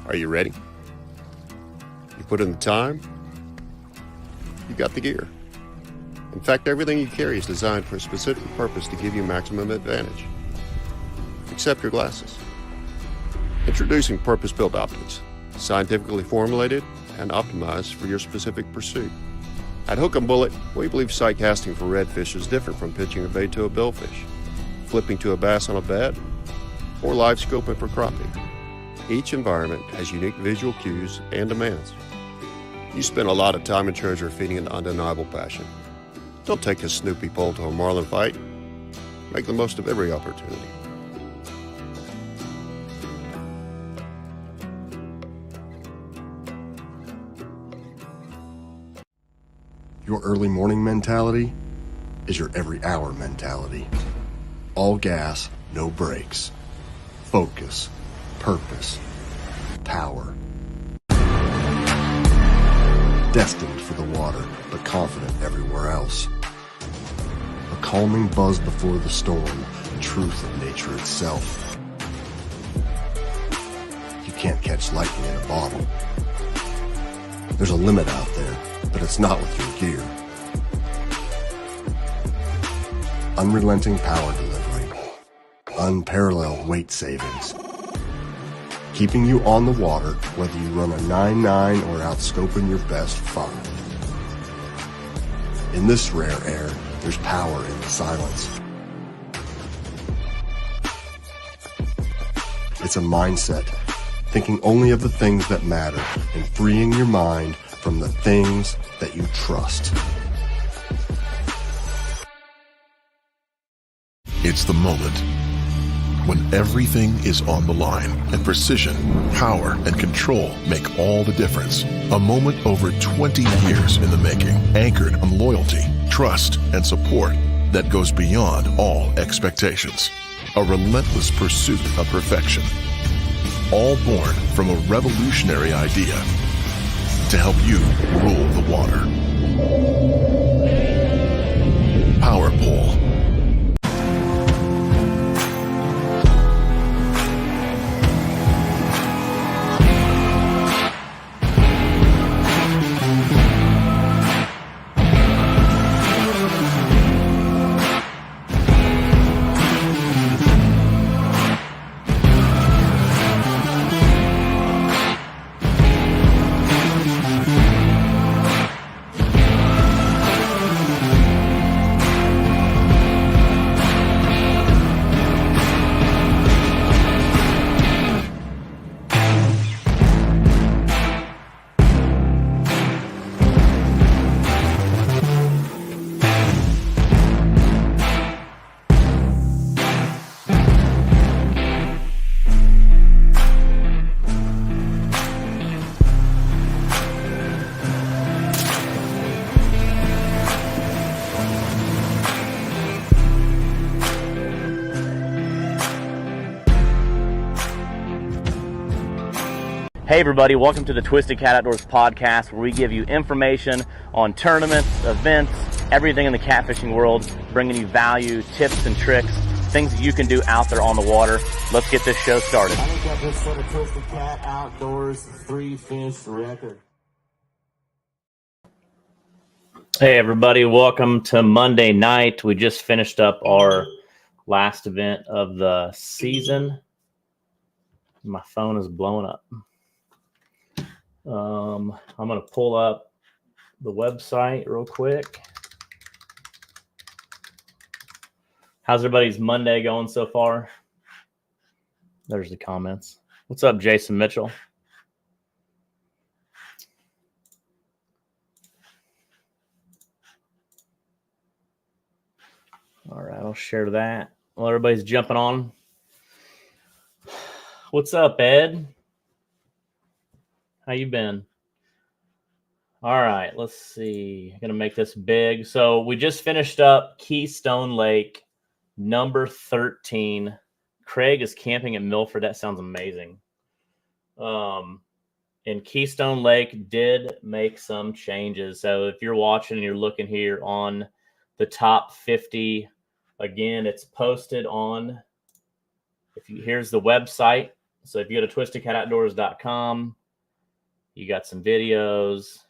Are you ready? You put in the time, you got the gear. In fact, everything you carry is designed for a specific purpose to give you maximum advantage. Except your glasses. Introducing purpose-built optics, scientifically formulated and optimized for your specific pursuit. At Hook 'em Bullet, we believe sight casting for redfish is different from pitching a bait to a billfish, flipping to a bass on a bed, or live scoping for crappie. Each environment has unique visual cues and demands. You spend a lot of time and treasure feeding an undeniable passion. Don't take a Snoopy pole to a marlin fight. Make the most of every opportunity. Your early morning mentality is your every hour mentality. All gas, no brakes. Focus, purpose, power. Destined for the water, but confident everywhere else. A calming buzz before the storm, the truth of nature itself. You can't catch lightning in a bottle. There's a limit out there, but it's not with your gear. Unrelenting power delivery. Unparalleled weight savings. Keeping you on the water, whether you run a 9.9 or outscoping your best 5. In this rare air, there's power in the silence. It's a mindset, thinking only of the things that matter and freeing your mind from the things that you trust. It's the moment when everything is on the line and precision, power, and control make all the difference. A moment over 20 years in the making, anchored on loyalty, trust, and support that goes beyond all expectations. A relentless pursuit of perfection. All born from a revolutionary idea to help you rule the water. Power Pole. Hey everybody, welcome to the Twisted Cat Outdoors podcast, where we give you information on tournaments, events, everything in the catfishing world, bringing you value, tips and tricks, things that you can do out there on the water. Let's get this show started. I think this for the Twisted Cat Outdoors 3-fish record. Hey everybody, welcome to Monday night. We just finished up our last event of the season. My phone is blowing up. I'm going to pull up the website real quick. How's everybody's Monday going so far? There's the comments. What's up, Jason Mitchell? All right, I'll share that while everybody's jumping on. What's up, Ed? How you been? All right, let's see. I'm going to make this big. So we just finished up Keystone Lake, number 13. Craig is camping at Milford. That sounds amazing. And Keystone Lake did make some changes. So if you're watching and you're looking here on the top 50, again, it's posted on, here's the website. So if you go to twistedcatoutdoors.com, you got some videos.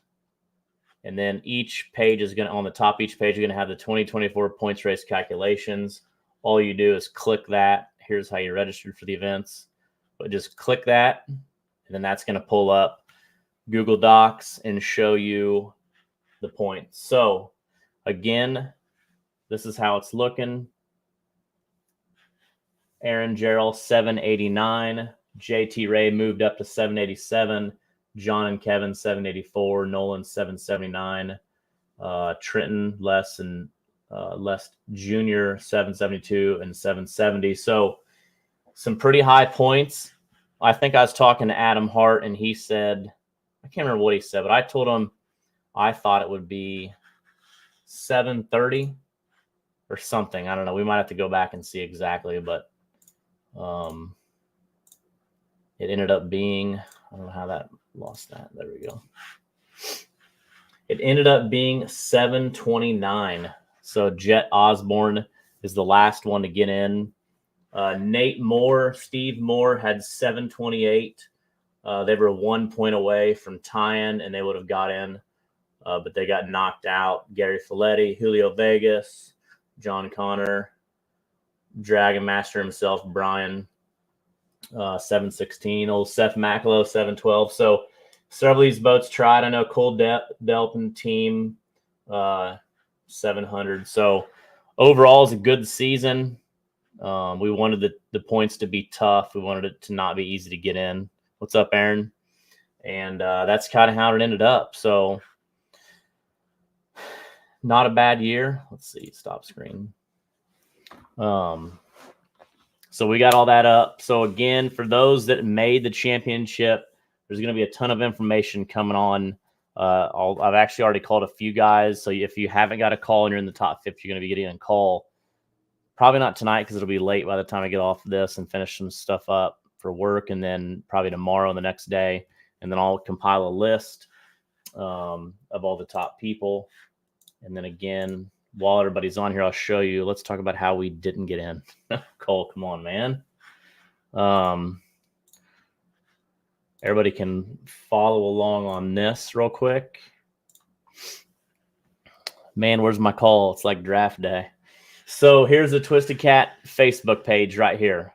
And then each page is going to, on the top, each page, you're going to have the 2024 points race calculations. All you do is click that. Here's how you registered for the events. But just click that, and then that's going to pull up Google Docs and show you the points. So again, this is how it's looking. Aaron Gerald, 789. JT Ray moved up to 787. John and Kevin, 784. Nolan, 779. Trenton, Les Jr., 772 and 770. So some pretty high points. I think I was talking to Adam Hart, and he said, I can't remember what he said, but I told him I thought it would be 730 or something. I don't know. We might have to go back and see exactly, but it ended up being, I don't know how that lost that. There we go. It ended up being 729. So Jet Osborne is the last one to get in. Steve Moore had 728. They were 1 point away from tying, and they would have got in, but they got knocked out. Gary Folletti, Julio Vegas, John Connor, Dragon Master himself, Brian, 716. Old Seth Macalo, 712. So several of these boats tried. I know Cole Delpin team, 700. So overall, it's a good season. We wanted the points to be tough. We wanted it to not be easy to get in. What's up, Aaron? And that's kind of how it ended up. So not a bad year. Let's see. Stop screen. So we got all that up. So again, for those that made the championship, there's going to be a ton of information coming on. I've actually already called a few guys. So if you haven't got a call and you're in the top 50, you're going to be getting a call. Probably not tonight because it'll be late by the time I get off this and finish some stuff up for work, and then probably tomorrow and the next day. And then I'll compile a list of all the top people. And then again, while everybody's on here, I'll show you. Let's talk about how we didn't get in. Cole, come on, man. Everybody can follow along on this real quick. Man, where's my call? It's like draft day. So here's the Twisted Cat Facebook page right here.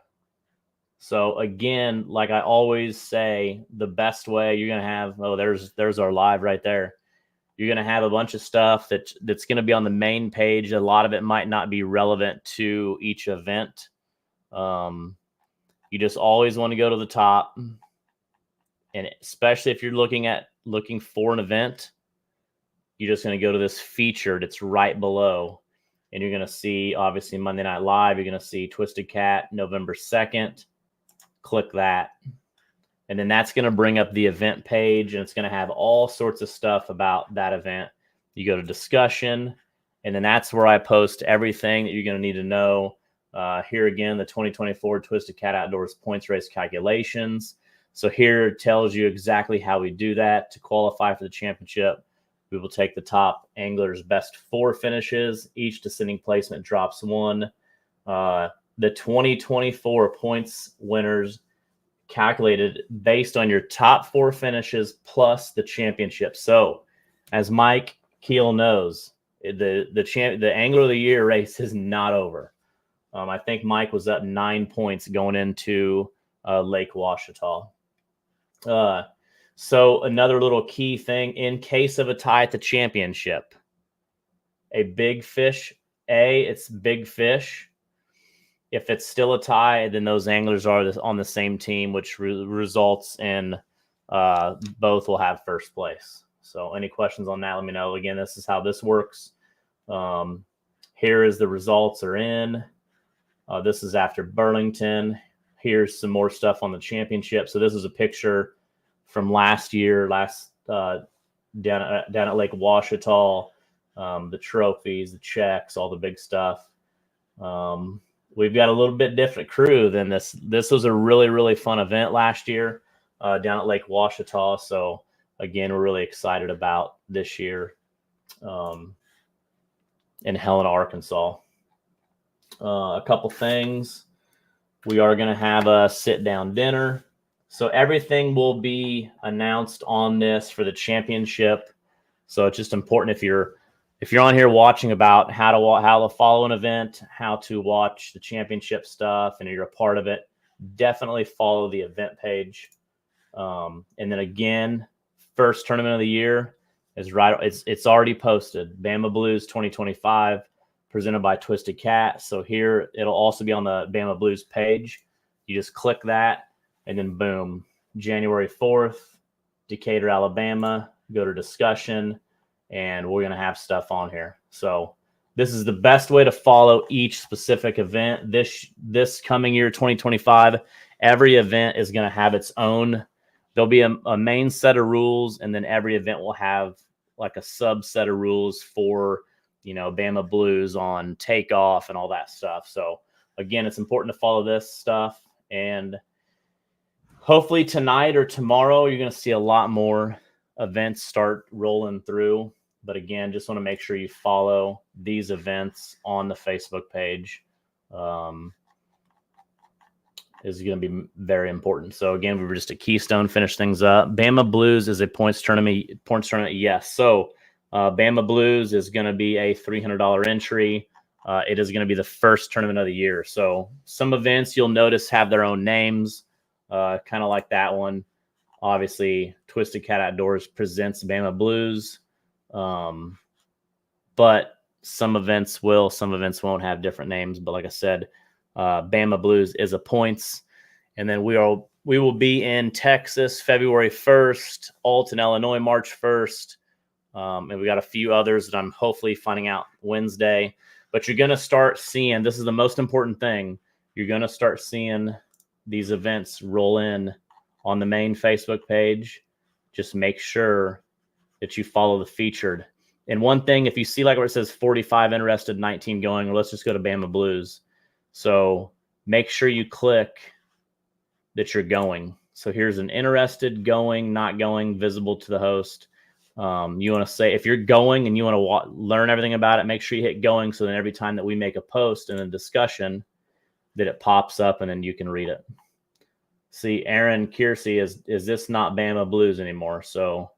So again, like I always say, the best way you're going to have, there's our live right there. You're going to have a bunch of stuff that's going to be on the main page. A lot of it might not be relevant to each event. You just always want to go to the top. And especially if you're looking for an event, you're just going to go to this feature that's right below. And you're going to see, obviously, Monday Night Live. You're going to see Twisted Cat, November 2nd. Click that. And then that's going to bring up the event page, and it's going to have all sorts of stuff about that event. You go to discussion, and then that's where I post everything that you're going to need to know. Here again, the 2024 Twisted Cat Outdoors points race calculations. So here it tells you exactly how we do that. To qualify for the championship, we will take the top angler's best 4 finishes. Each descending placement drops 1. The 2024 points winners calculated based on your top 4 finishes plus the championship. So as Mike Keel knows, the Angler of the Year race is not over. I think Mike was up 9 points going into Lake Ouachita. So another little key thing, in case of a tie at the championship, a big fish, it's big fish. If it's still a tie, then those anglers are on the same team, which results in both will have first place. So any questions on that, let me know. Again, this is how this works. Here is the results are in. This is after Burlington. Here's some more stuff on the championship. So this is a picture from last year, down at Lake Ouachita, the trophies, the checks, all the big stuff. We've got a little bit different crew than this. This was a really, really fun event last year down at Lake Ouachita. So again, we're really excited about this year in Helena, Arkansas. A couple things. We are going to have a sit-down dinner. So everything will be announced on this for the championship. So it's just important if you're on here watching about how to follow an event, how to watch the championship stuff, and you're a part of it, definitely follow the event page. And then again, first tournament of the year is right. It's already posted. Bama Blues 2025, presented by Twisted Cat. So here it'll also be on the Bama Blues page. You just click that, and then boom, January 4th, Decatur, Alabama. Go to discussion, and we're going to have stuff on here. So this is the best way to follow each specific event. This coming year, 2025, every event is going to have its own. There'll be a main set of rules, and then every event will have like a subset of rules for, Bama Blues on takeoff and all that stuff. So again, it's important to follow this stuff, and hopefully tonight or tomorrow, you're going to see a lot more events start rolling through. But again, just want to make sure you follow these events on the Facebook page. Is going to be very important. So again, we were just a Keystone, finish things up. Bama Blues is a points tournament. Yes. So Bama Blues is going to be a $300 entry. It is going to be the first tournament of the year. So some events you'll notice have their own names, kind of like that one. Obviously, Twisted Cat Outdoors presents Bama Blues. But some events will, some events won't have different names. But like I said, Bama Blues is a points. And then we will be in Texas February 1st, Alton, Illinois, March 1st. And we got a few others that I'm hopefully finding out Wednesday. But you're going to start seeing, this is the most important thing, you're going to start seeing these events roll in on the main Facebook page. Just make sure that you follow the featured. And one thing, if you see like where it says 45 interested, 19 going, or let's just go to Bama Blues. So make sure you click that you're going. So here's an interested, going, not going, visible to the host. You want to say, if you're going and you want to learn everything about it, make sure you hit going. So then every time that we make a post and a discussion, that it pops up and then you can read it. See, Aaron Kiersey is this not Bama Blues anymore? So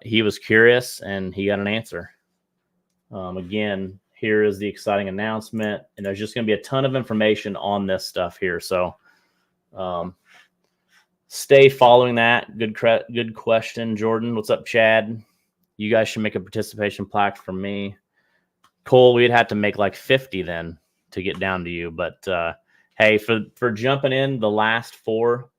he was curious and he got an answer. Again, here is the exciting announcement, and there's just going to be a ton of information on this stuff here. So stay following that. Good question, Jordan. What's up, Chad? You guys should make a participation plaque for me. Cole, we'd have to make like 50 then to get down to you. But hey, for jumping in the last four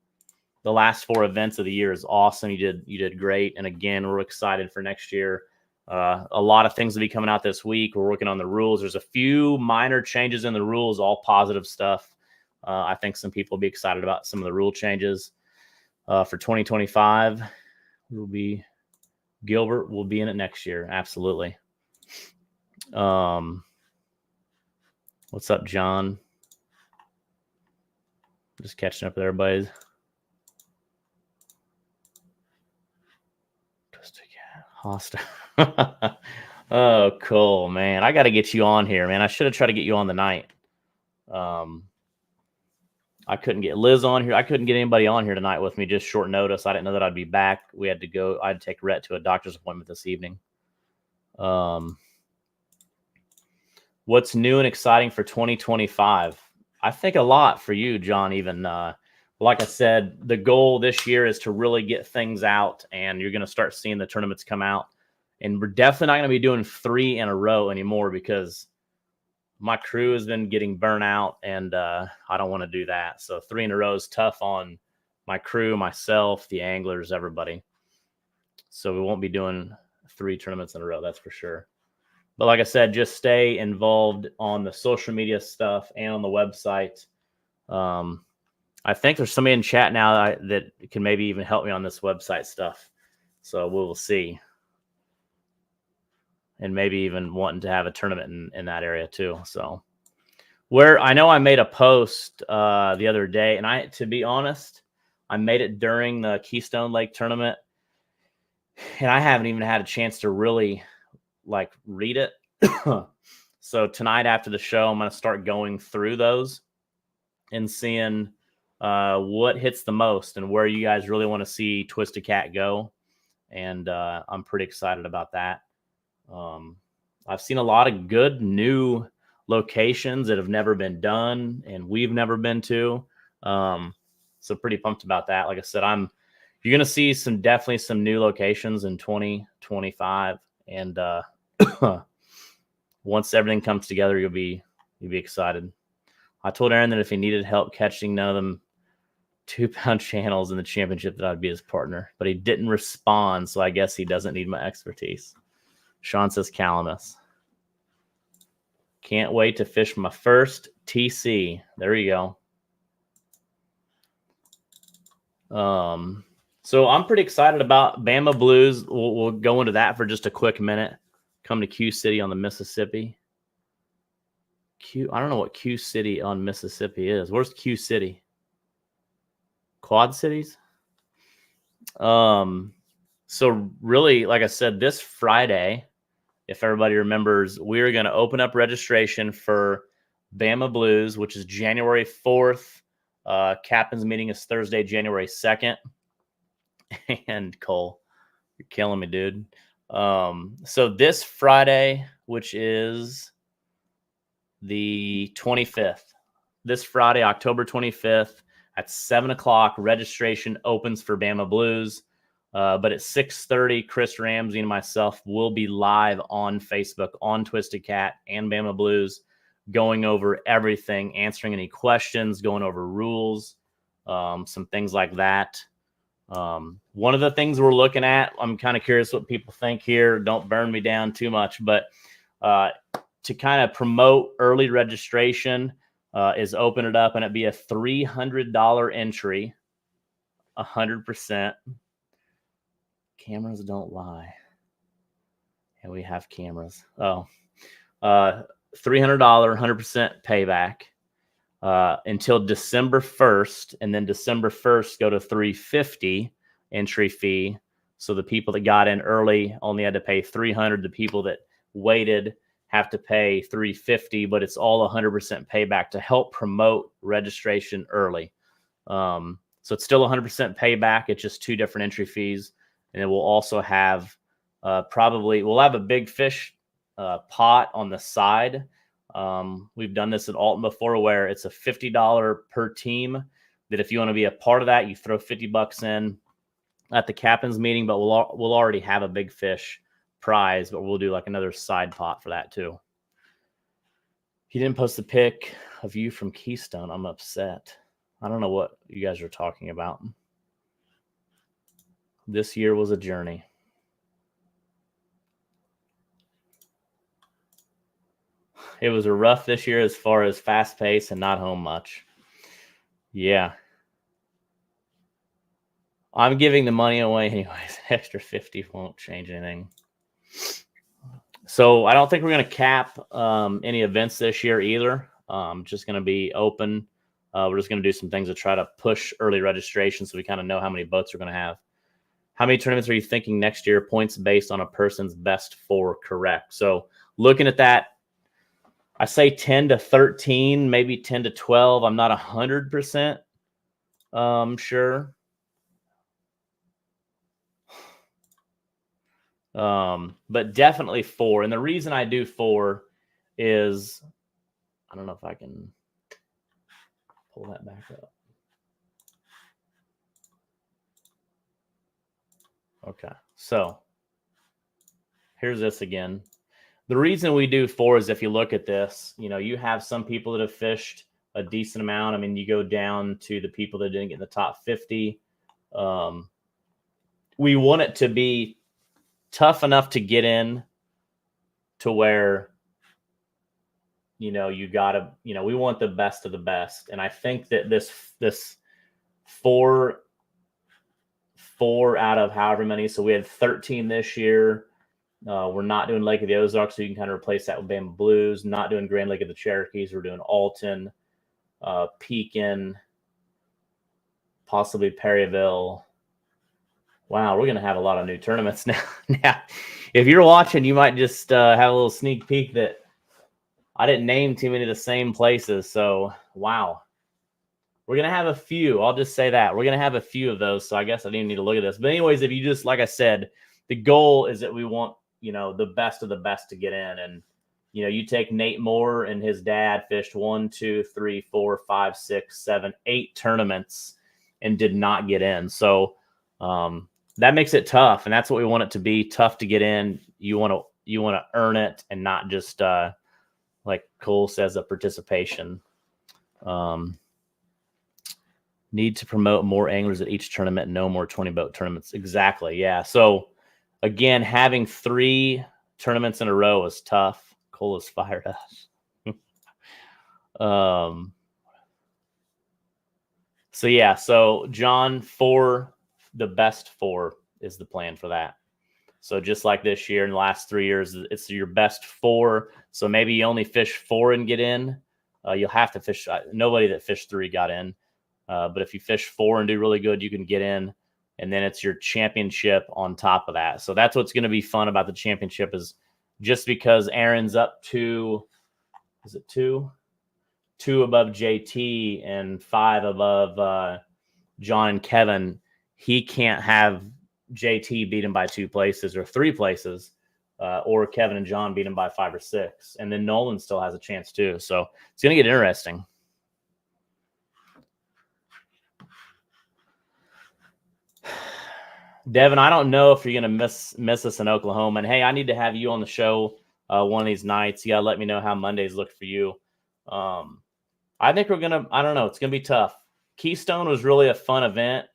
events of the year is awesome. You did great. And again, we're excited for next year. A lot of things will be coming out this week. We're working on the rules. There's a few minor changes in the rules, all positive stuff. I think some people will be excited about some of the rule changes. For 2025, Gilbert will be in it next year. Absolutely. What's up, John? Just catching up with everybody. Hostile. Oh, cool, man. I got to get you on here, man. I should have tried to get you on the night. I couldn't get Liz on here. I couldn't get anybody on here tonight with me, just short notice. I didn't know that I'd be back. We had to go. I had to take Rhett to a doctor's appointment this evening. What's new and exciting for 2025? I think a lot for you, John, even like I said, the goal this year is to really get things out, and you're going to start seeing the tournaments come out. And we're definitely not going to be doing 3 in a row anymore because my crew has been getting burnt out, and I don't want to do that. So 3 in a row is tough on my crew, myself, the anglers, everybody. So we won't be doing 3 tournaments in a row, that's for sure. But like I said, just stay involved on the social media stuff and on the website. I think there's somebody in chat now that can maybe even help me on this website stuff. So we will see. And maybe even wanting to have a tournament in that area too. So where I know I made a post the other day, and to be honest, I made it during the Keystone Lake tournament, and I haven't even had a chance to really read it. So tonight after the show, I'm going to start going through those and seeing what hits the most and where you guys really want to see Twisted Cat go. And I'm pretty excited about that. I've seen a lot of good new locations that have never been done and we've never been to. So pretty pumped about that. Like I said, you're going to see definitely some new locations in 2025. And once everything comes together, you'll be excited. I told Aaron that if he needed help catching none of them 2-pound channels in the championship, that I'd be his partner, but he didn't respond. So I guess he doesn't need my expertise. Sean says Calamus. Can't wait to fish my first TC. There you go. So I'm pretty excited about Bama Blues. We'll go into that for just a quick minute. Come to Q City on the Mississippi. I don't know what Q City on Mississippi is. Where's Q City? Quad Cities? So really, like I said, this Friday, if everybody remembers, we're going to open up registration for Bama Blues, which is January 4th. Captain's meeting is Thursday, January 2nd. And Cole, you're killing me, dude. So this Friday, which is the 25th, this Friday, October 25th at 7:00, registration opens for Bama Blues. But at 6:30, Chris Ramsey and myself will be live on Facebook, on Twisted Cat and Bama Blues, going over everything, answering any questions, going over rules, some things like that. One of the things we're looking at, I'm kind of curious what people think here. Don't burn me down too much, but to kind of promote early registration is open it up, and it'd be a $300 entry, 100%. Cameras don't lie. And we have cameras. $300, 100% payback until December 1st. And then December 1st, go to $350 entry fee. So the people that got in early only had to pay $300. The people that waited have to pay $350, but it's all 100% payback to help promote registration early. So it's still 100% payback. It's just 2 different entry fees. And then we'll also have we'll have a big fish pot on the side. We've done this at Alton before, where it's a $50 per team, that if you want to be a part of that, you throw $50 in at the captain's meeting, but we'll already have a big fish prize, but we'll do like another side pot for that too. He didn't post the pic of you from Keystone. I'm upset. I don't know what you guys are talking about. This year was a journey. It was a rough this year as far as fast pace and not home much. Yeah. I'm giving the money away anyways. Extra 50 won't change anything. So I don't think we're going to cap any events this year either. Just going to be open. We're just going to do some things to try to push early registration so we kind of know how many boats we're going to have. How many tournaments are you thinking next year? Points based on a person's best 4, correct. So looking at that, I say 10 to 13, maybe 10 to 12. I'm not 100% sure. But definitely 4. And the reason I do 4 is, I don't know if I can pull that back up. Okay, so here's this again. The reason we do 4 is, if you look at this, you have some people that have fished a decent amount. I mean, you go down to the people that didn't get in the top 50. We want it to be tough enough to get in to where, you gotta, we want the best of the best. And I think that this 4 out of however many. So we had 13 this year. We're not doing Lake of the Ozarks, so you can kind of replace that with Bama Blues. Not doing Grand Lake of the Cherokees. We're doing Alton, Pekin, possibly Perryville. Wow, we're going to have a lot of new tournaments now. Now, if you're watching, you might just have a little sneak peek that I didn't name too many of the same places. So, wow. We're going to have a few. I'll just say that. We're going to have a few of those. So I guess I didn't need to look at this. But anyways, if you just, like I said, the goal is that we want, the best of the best to get in. And, you take Nate Moore and his dad fished 1, 2, 3, 4, 5, 6, 7, 8 tournaments and did not get in. So that makes it tough. And that's what we want it to be, tough to get in. You want to earn it and not just, like Cole says, a participation. Need to promote more anglers at each tournament, no more 20-boat tournaments. Exactly, yeah. So, again, having 3 tournaments in a row is tough. Cole is fired up. So, yeah. So, John, the best 4 is the plan for that. So, just like this year, in the last 3 years, it's your best 4. So, maybe you only fish 4 and get in. You'll have to fish. Nobody that fished 3 got in. But if you fish 4 and do really good, you can get in. And then it's your championship on top of that. So that's what's going to be fun about the championship is just because Aaron's up to, is it 2? 2 above JT and 5 above John and Kevin. He can't have JT beat him by 2 places or 3 places, or Kevin and John beat him by 5 or 6. And then Nolan still has a chance too. So it's going to get interesting. Devin, I don't know if you're going to miss us in Oklahoma. And, hey, I need to have you on the show one of these nights. You got to let me know how Mondays look for you. I think we're going to – I don't know. It's going to be tough. Keystone was really a fun event.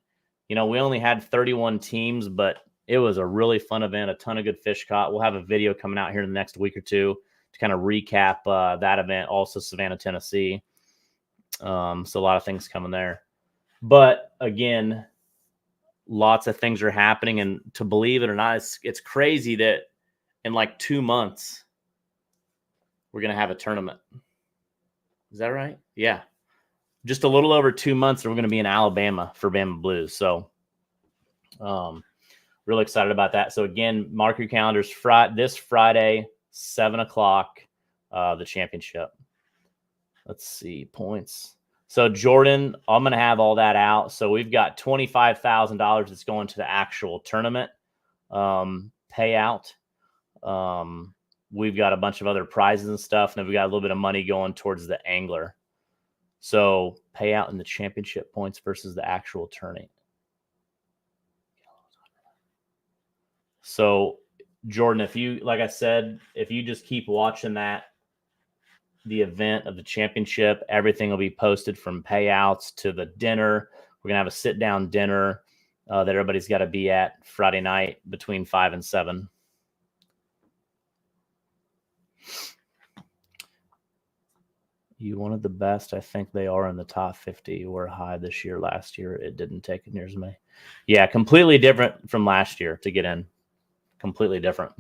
We only had 31 teams, but it was a really fun event, a ton of good fish caught. We'll have a video coming out here in the next week or two to kind of recap that event, also Savannah, Tennessee. So a lot of things coming there. But, again – lots of things are happening, and to believe it or not, it's crazy that in like 2 months we're going to have a tournament. Is that right? Yeah. Just a little over 2 months and we're going to be in Alabama for Bama Blues. So really excited about that. So again, mark your calendars, this Friday, 7:00, the championship. Let's see, points. So, Jordan, I'm going to have all that out. So, we've got $25,000 that's going to the actual tournament payout. We've got a bunch of other prizes and stuff. And then we got a little bit of money going towards the angler. So, payout in the championship points versus the actual tourney. So, Jordan, if you just keep watching the event of the championship, everything will be posted from payouts to the dinner. We're going to have a sit-down dinner that everybody's got to be at Friday night between 5 and 7. You wanted the best. I think they are in the top 50. We're high this year. Last year, it didn't take it near as many. Yeah, completely different from last year to get in. Completely different.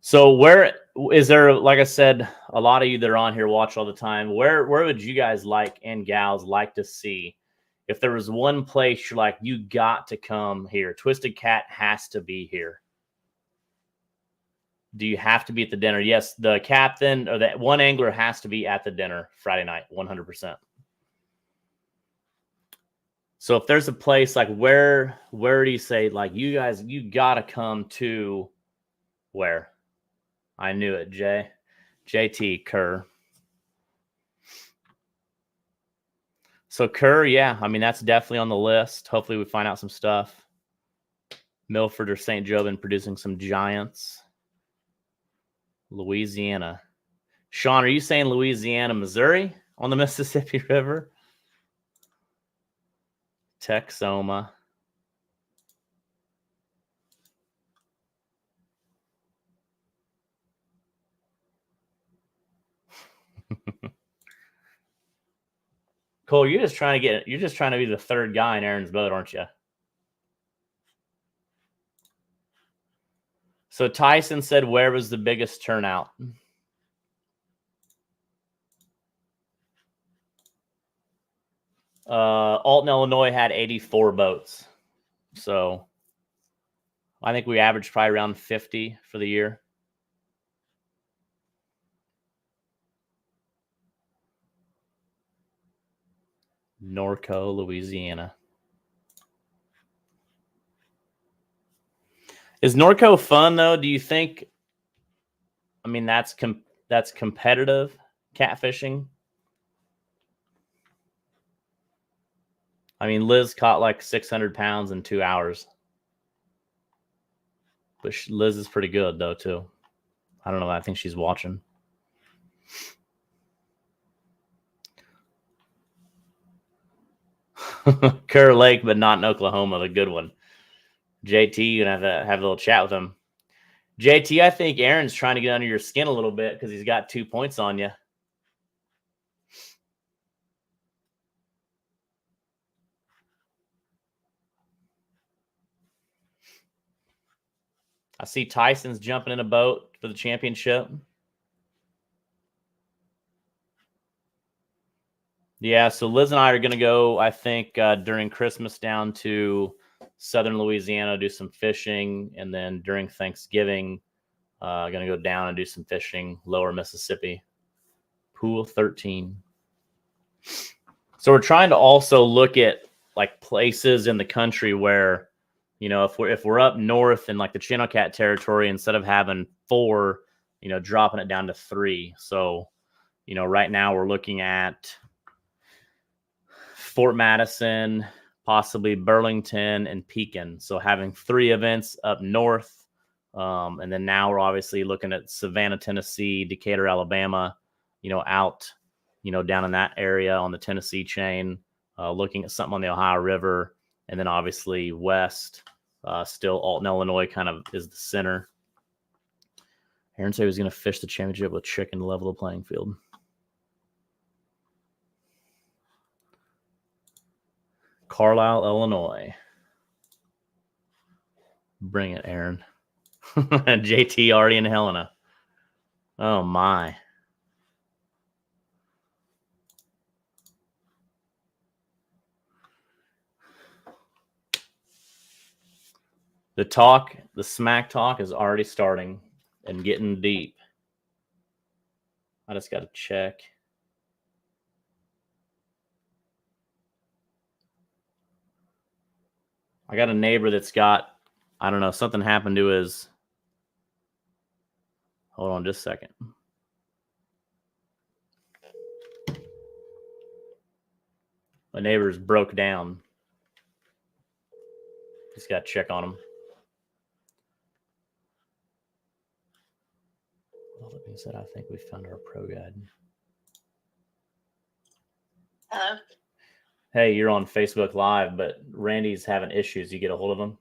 So where is there, like I said, a lot of you that are on here watch all the time. Where would you guys and gals like to see? If there was one place you're like, you got to come here. Twisted Cat has to be here. Do you have to be at the dinner? Yes, the captain or that one angler has to be at the dinner Friday night, 100%. So if there's a place like where do you say, like, you guys, you got to come to where? I knew it, JT Kerr. So Kerr, yeah, I mean, that's definitely on the list. Hopefully we find out some stuff. Milford or St. Joe been producing some giants. Louisiana. Sean, are you saying Louisiana, Missouri on the Mississippi River? Texoma. Cole, you're just trying to be the third guy in Aaron's boat, aren't you? So Tyson said, where was the biggest turnout? Alton, Illinois had 84 boats. So I think we averaged probably around 50 for the year. Norco, Louisiana. Is Norco fun though? Do you think? I mean, that's competitive catfishing. I mean, Liz caught like 600 pounds in 2 hours, but Liz is pretty good though too. I don't know. I think she's watching. Kerr Lake, but not in Oklahoma. The good one. JT, you gonna have a little chat with him. JT, I think Aaron's trying to get under your skin a little bit because he's got 2 points on you. I see Tyson's jumping in a boat for the championship. Yeah, so Liz and I are going to go, I think, during Christmas down to southern Louisiana, do some fishing, and then during Thanksgiving, going to go down and do some fishing, lower Mississippi. Pool 13. So we're trying to also look at like places in the country where, you know, if we're up north in like the Channel Cat territory, instead of having 4, you know, dropping it down to 3. So, you know, right now we're looking at Fort Madison, possibly Burlington and Pekin. So having 3 events up north. And then now we're obviously looking at Savannah, Tennessee, Decatur, Alabama, you know, out, you know, down in that area on the Tennessee chain, looking at something on the Ohio River. And then obviously west, still Alton, Illinois kind of is the center. Aaron said he was going to fish the championship with chicken to level the playing field. Carlisle, Illinois. Bring it, Aaron. JT already in Helena. Oh, my. The smack talk is already starting and getting deep. I just got to check. I got a neighbor that's got, I don't know, something happened to his. Hold on just a second. My neighbor's broke down. Just got to check on him. Well, that being said, I think we found our pro guide. Hello? Hey, you're on Facebook Live, but Randy's having issues. You get a hold of him?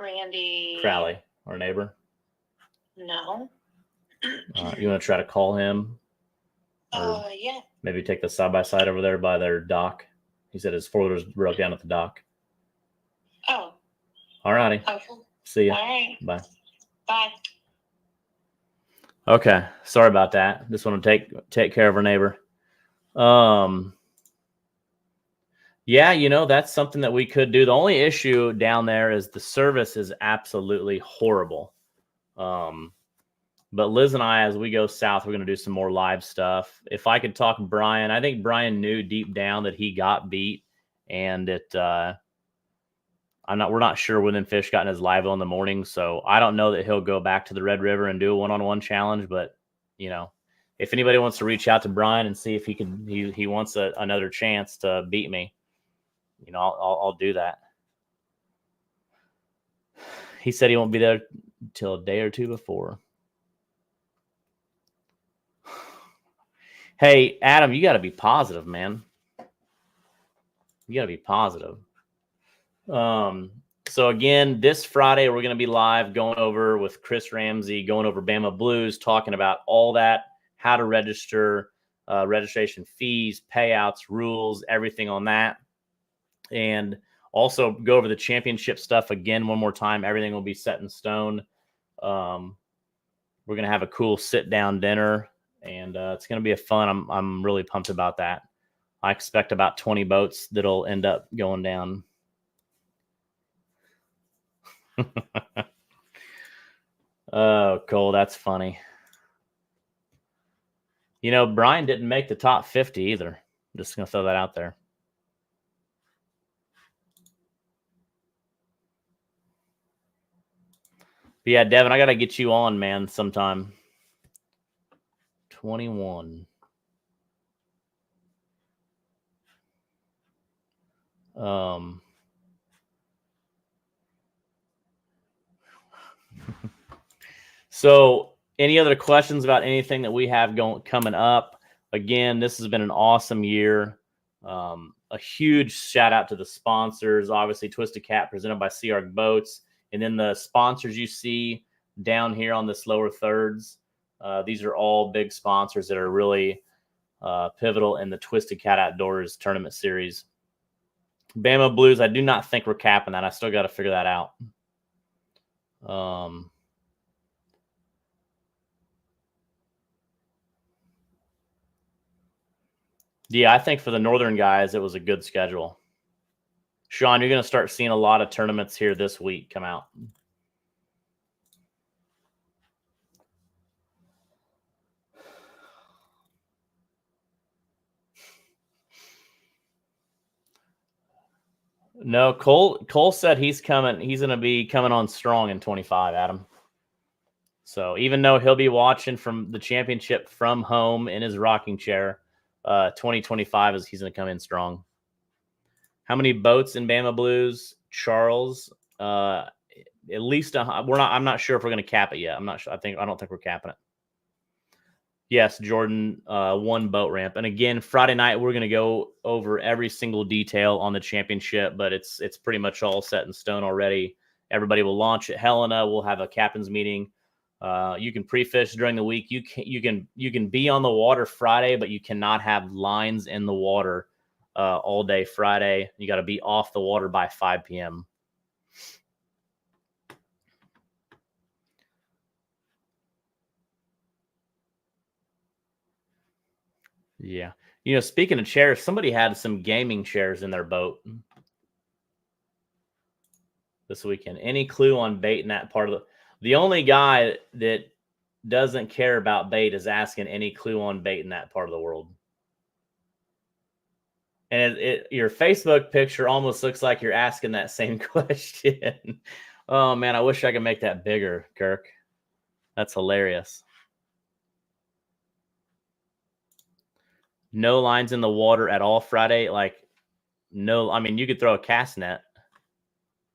Randy. Crowley, our neighbor. No. You want to try to call him? Yeah. Maybe take the side-by-side over there by their dock. He said his 4-wheeler's broke down at the dock. Oh. All righty. Okay. See ya. All right. Bye. Bye. Okay. Sorry about that. Just want to take care of our neighbor. Yeah, you know, that's something that we could do. The only issue down there is the service is absolutely horrible. But Liz and I, as we go south, we're going to do some more live stuff. If I could talk Brian, I think Brian knew deep down that he got beat, and we're not sure when them fish got in his live in the morning. So I don't know that he'll go back to the Red River and do a one-on-one challenge, but you know, if anybody wants to reach out to Brian and see if he wants another chance to beat me, you know, I'll do that. He said he won't be there till a day or two before. Hey, Adam, you got to be positive, man. You got to be positive. So again, this Friday, we're going to be live going over with Chris Ramsey, going over Bama Blues, talking about all that, how to register, registration fees, payouts, rules, everything on that. And also go over the championship stuff again one more time. Everything will be set in stone. We're going to have a cool sit-down dinner, and it's going to be a fun. I'm really pumped about that. I expect about 20 boats that'll end up going down. Oh, Cole, that's funny. You know, Brian didn't make the top 50 either. I'm just going to throw that out there. But yeah, Devin, I got to get you on, man, sometime. 21. So any other questions about anything that we have coming up? Again, this has been an awesome year. A huge shout out to the sponsors, obviously Twisted Cat presented by Sea Arc Boats. And then the sponsors you see down here on this lower thirds, these are all big sponsors that are really pivotal in the Twisted Cat Outdoors tournament series. Bama Blues, I do not think we're capping that. I still got to figure that out. Yeah, I think for the Northern guys, it was a good schedule. Sean, you're going to start seeing a lot of tournaments here this week come out. No, Cole said he's coming. He's going to be coming on strong in 25, Adam. So even though he'll be watching from the championship from home in his rocking chair, 2025 is he's going to come in strong. How many boats in Bama Blues, Charles? At least I'm not sure if we're going to cap it yet. I'm not sure. I don't think we're capping it. Yes, Jordan, one boat ramp. And again, Friday night, we're going to go over every single detail on the championship, but it's pretty much all set in stone already. Everybody will launch at Helena. We'll have a captain's meeting. You can pre-fish during the week. You can be on the water Friday, but you cannot have lines in the water all day Friday. You got to be off the water by 5 p.m. Yeah. You know, speaking of chairs, somebody had some gaming chairs in their boat this weekend. Any clue on bait in that part of the only guy that doesn't care about bait is asking any clue on bait in that part of the world. And your Facebook picture almost looks like you're asking that same question. Oh man, I wish I could make that bigger, Kirk. That's hilarious. No lines in the water at all Friday. Like, no, I mean, you could throw a cast net,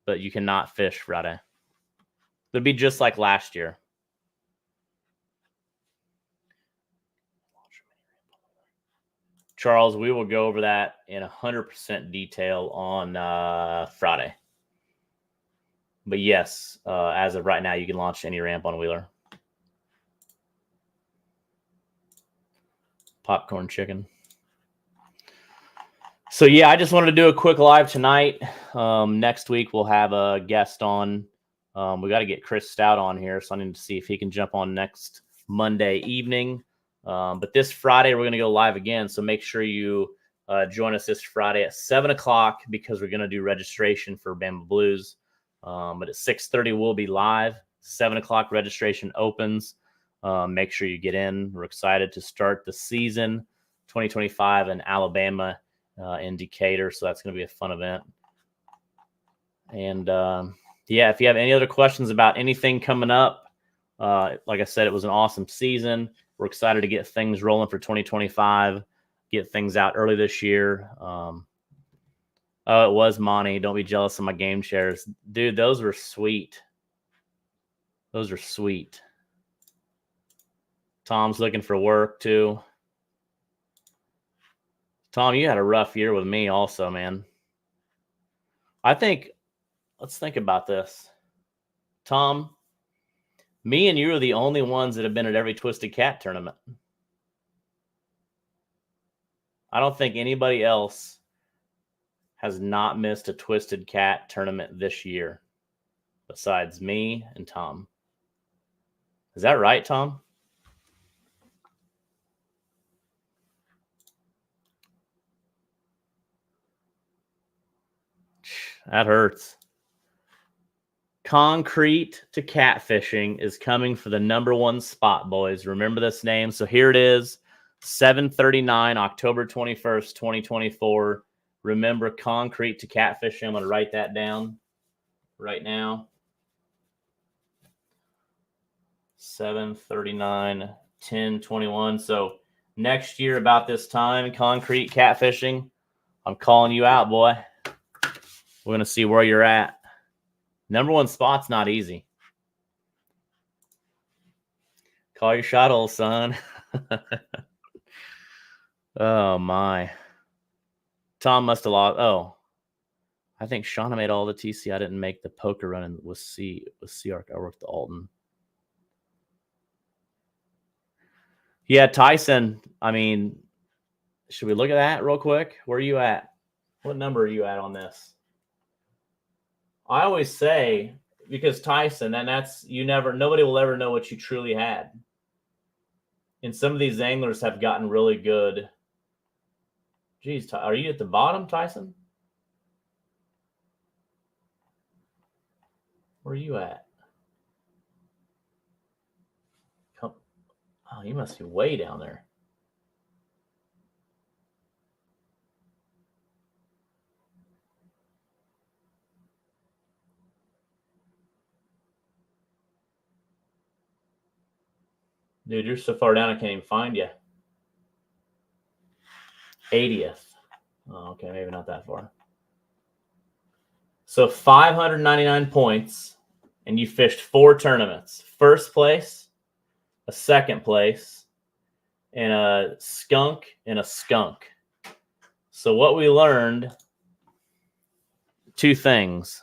but you cannot fish Friday. It'd be just like last year. Charles, we will go over that in 100% detail on Friday. But yes, as of right now, you can launch any ramp on Wheeler. Popcorn chicken. So yeah, I just wanted to do a quick live tonight. Next week we'll have a guest on. We got to get Chris Stout on here, so I need to see if he can jump on next Monday evening. But this Friday we're going to go live again, so make sure you join us this Friday at 7 o'clock because we're going to do registration for Bama Blues. But at 6:30 we'll be live. 7 o'clock registration opens. Make sure you get in. We're excited to start the season 2025 in Alabama in Decatur. So that's going to be a fun event. And yeah, if you have any other questions about anything coming up, like I said, it was an awesome season. We're excited to get things rolling for 2025, get things out early this year. Oh, it was Monty. Don't be jealous of my game chairs. Dude, those were sweet. Those are sweet. Tom's looking for work too. Tom, you had a rough year with me also, man. Let's think about this. Tom, me and you are the only ones that have been at every Twisted Cat tournament. I don't think anybody else has not missed a Twisted Cat tournament this year besides me and Tom. Is that right, Tom? That hurts. Concrete to Catfishing is coming for the #1 spot, boys. Remember this name. So here it is. 7:39, October 21st, 2024. Remember, concrete to catfishing. I'm going to write that down right now. 7:39, 10:21. So next year about this time, concrete catfishing, I'm calling you out, boy. We're going to see where you're at. Number one spot's not easy. Call your shot, old son. Oh, my. Tom must have lost. Oh, I think Shauna made all the TC. I didn't make the poker run with C-Arc. I worked the Alton. Yeah, Tyson. I mean, should we look at that real quick? Where are you at? What number are you at on this? I always say, because Tyson, and that's nobody will ever know what you truly had. And some of these anglers have gotten really good. Geez, are you at the bottom, Tyson? Where are you at? Oh, you must be way down there. Dude, you're so far down I can't even find you. 80th. Oh, okay, maybe not that far. So 599 points, and you fished 4 tournaments. First place, a second place, and a skunk and a skunk. So what we learned, 2 things.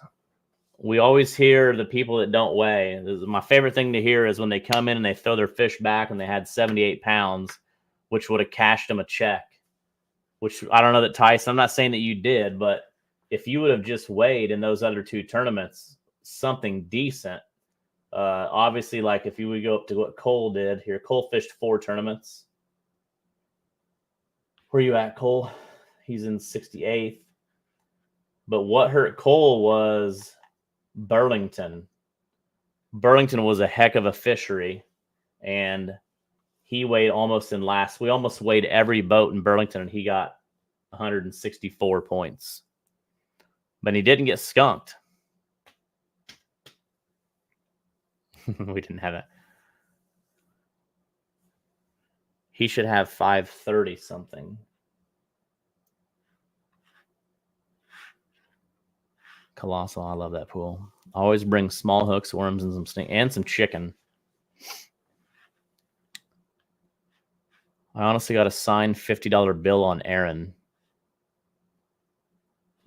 We always hear the people that don't weigh. My favorite thing to hear is when they come in and they throw their fish back and they had 78 pounds, which would have cashed them a check. Which I don't know that Tyson, I'm not saying that you did, but if you would have just weighed in those other 2 tournaments, something decent. Obviously, like if you would go up to what Cole did here, Cole fished 4 tournaments. Where are you at, Cole? He's in 68th. But what hurt Cole was Burlington. Burlington was a heck of a fishery, and he weighed almost in last. We almost weighed every boat in Burlington, and he got 164 points. But he didn't get skunked. We didn't have it. He should have 530 something. Colossal. I love that pool. Always bring small hooks, worms, and some snake and some chicken. I honestly got a signed $50 bill on Aaron.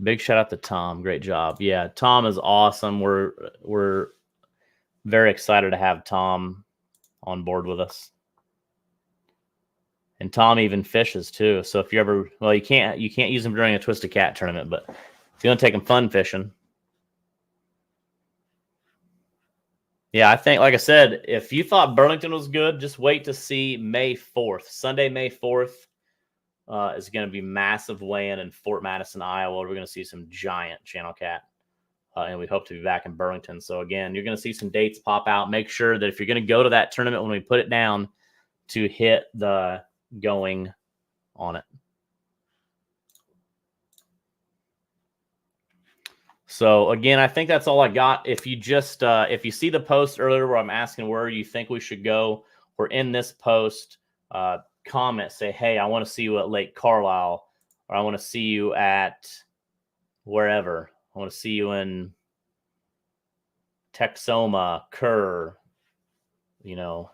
Big shout out to Tom. Great job. Yeah, Tom is awesome. We're very excited to have Tom on board with us. And Tom even fishes too. So if you ever, well, you can't use him during a Twisted Cat tournament, but if you want to take him fun fishing. Yeah, I think, like I said, if you thought Burlington was good, just wait to see May 4th. Sunday, May 4th is going to be massive weigh-in in Fort Madison, Iowa. We're going to see some giant channel cat, and we hope to be back in Burlington. So, again, you're going to see some dates pop out. Make sure that if you're going to go to that tournament when we put it down, to hit the going on it. So again, I think that's all I got. If you just if you see the post earlier where I'm asking where you think we should go, or in this post, comment, say, hey, I want to see you at Lake Carlisle, or I want to see you at wherever. I want to see you in Texoma, Kerr. You know,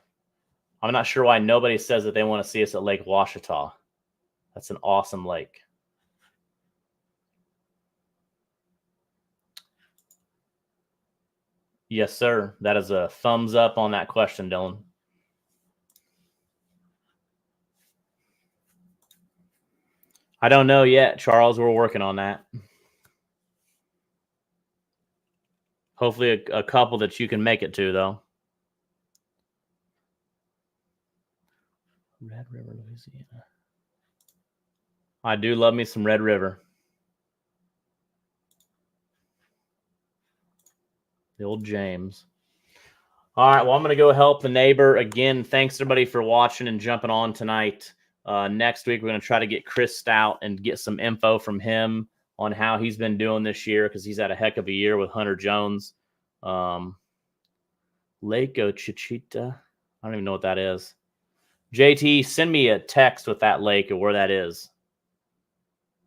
I'm not sure why nobody says that they want to see us at Lake Ouachita. That's an awesome lake. Yes, sir. That is a thumbs up on that question, Dylan. I don't know yet, Charles. We're working on that. Hopefully a couple that you can make it to, though. Red River, Louisiana. I do love me some Red River. The old James. All right, well, I'm going to go help the neighbor. Again, thanks everybody for watching and jumping on tonight. Next week, we're going to try to get Chris Stout and get some info from him on how he's been doing this year, because he's had a heck of a year with Hunter Jones. Lake Chichita. I don't even know what that is. JT, send me a text with that lake or where that is.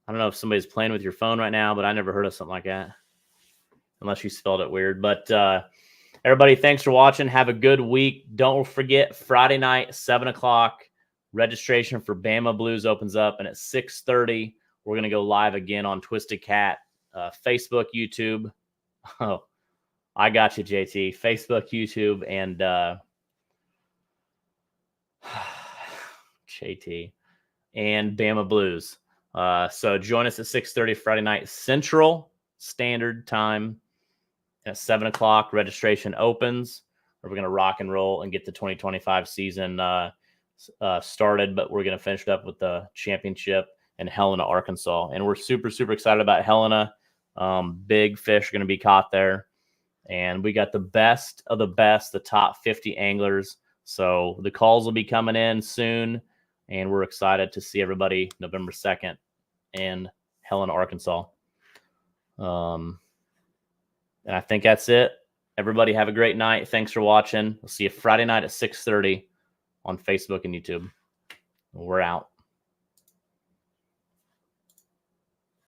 I don't know if somebody's playing with your phone right now, but I never heard of something like that. Unless you spelled it weird. But everybody, thanks for watching. Have a good week. Don't forget, Friday night, 7 o'clock, registration for Bama Blues opens up. And at 6:30, we're going to go live again on Twisted Cat, Facebook, YouTube. Oh, I got you, JT. Facebook, YouTube, and JT, and Bama Blues. So join us at 6:30 Friday night Central Standard Time. At 7 o'clock, registration opens. We're going to rock and roll and get the 2025 season started, but we're going to finish it up with the championship in Helena, Arkansas. And we're super, super excited about Helena. Big fish are going to be caught there. And we got the best of the best, the top 50 anglers. So the calls will be coming in soon. And we're excited to see everybody November 2nd in Helena, Arkansas. And I think that's it. Everybody have a great night. Thanks for watching. We'll see you Friday night at 6:30 on Facebook and YouTube. We're out.